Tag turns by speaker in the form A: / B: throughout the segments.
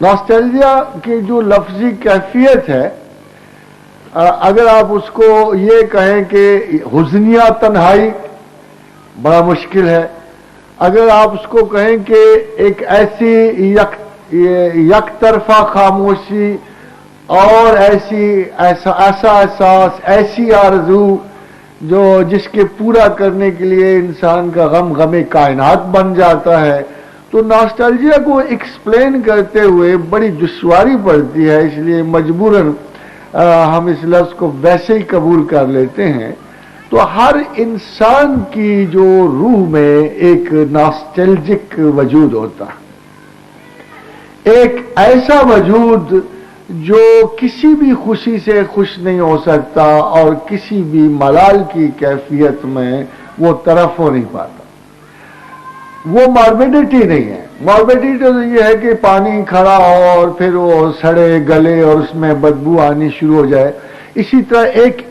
A: ناسٹیلجیا کی جو لفظی کیفیت ہے، اگر آپ اس کو یہ کہیں کہ حزنیہ تنہائی، بڑا مشکل ہے. اگر آپ اس کو کہیں کہ ایک ایسی یک طرفہ خاموشی اور ایسا احساس، ایسی آرزو جس کے پورا کرنے کے لیے انسان کا غم کائنات بن جاتا ہے، تو ناسٹیلجیا کو ایکسپلین کرتے ہوئے بڑی دشواری پڑتی ہے. اس لیے مجبوراً ہم اس لفظ کو ویسے ہی قبول کر لیتے ہیں. تو ہر انسان کی جو روح میں ایک ناسٹیلجک وجود ہوتا ہے، ایک ایسا وجود جو کسی بھی خوشی سے خوش نہیں ہو سکتا اور کسی بھی ملال کی کیفیت میں وہ طرف ہو نہیں پاتا. وہ ماربیڈیٹی نہیں ہے. ماربیڈیٹی تو یہ ہے کہ پانی کھڑا ہو اور پھر وہ سڑے گلے اور اس میں بدبو آنی شروع ہو جائے. اسی طرح ایک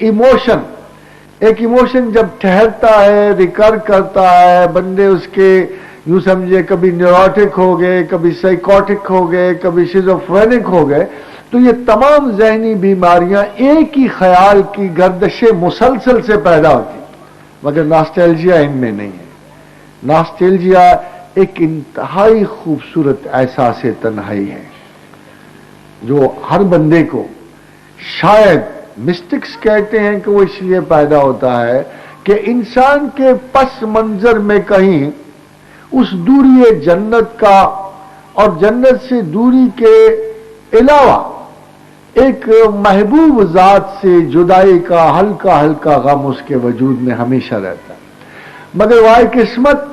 A: ایموشن جب ٹھہرتا ہے، ریکر کرتا ہے، بندے اس کے یوں سمجھے کبھی نیوروٹک ہو گئے، کبھی سائیکوٹک ہو گئے، کبھی شیزوفرینک ہو گئے، تو یہ تمام ذہنی بیماریاں ایک ہی خیال کی گردش مسلسل سے پیدا ہوتی، مگر ناسٹیلجیا ان میں نہیں ہے. ناسٹیلجیا ایک انتہائی خوبصورت احساس تنہائی ہے جو ہر بندے کو، شاید مسٹکس کہتے ہیں کہ وہ اس لیے پیدا ہوتا ہے کہ انسان کے پس منظر میں کہیں اس دوری جنت کا اور جنت سے دوری کے علاوہ ایک محبوب ذات سے جدائی کا ہلکا غم اس کے وجود میں ہمیشہ رہتا ہے. مگر واہ قسمت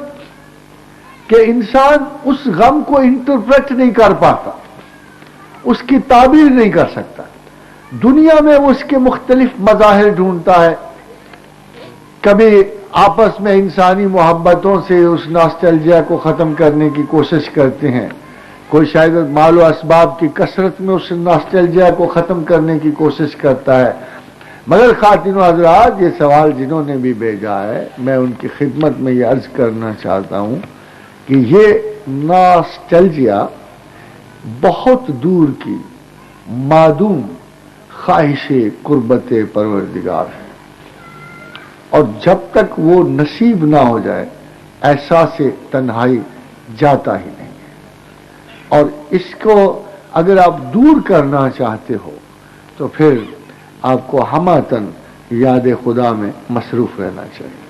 A: کہ انسان اس غم کو انٹرپریٹ نہیں کر پاتا، اس کی تعبیر نہیں کر سکتا. دنیا میں وہ اس کے مختلف مظاہر ڈھونڈتا ہے. کبھی آپس میں انسانی محبتوں سے اس ناسٹیلجیا کو ختم کرنے کی کوشش کرتے ہیں، کوئی شاید مال و اسباب کی کثرت میں اس ناسٹیلجیا کو ختم کرنے کی کوشش کرتا ہے. مگر خواتین و حضرات، یہ سوال جنہوں نے بھی بھیجا ہے، میں ان کی خدمت میں یہ عرض کرنا چاہتا ہوں کہ یہ ناسٹیلجیا بہت دور کی معدوم خواہش قربت پروردگار ہے، اور جب تک وہ نصیب نہ ہو جائے احساس تنہائی جاتا ہی نہیں ہے. اور اس کو اگر آپ دور کرنا چاہتے ہو تو پھر آپ کو ہمہ تن یاد خدا میں مصروف رہنا چاہیے.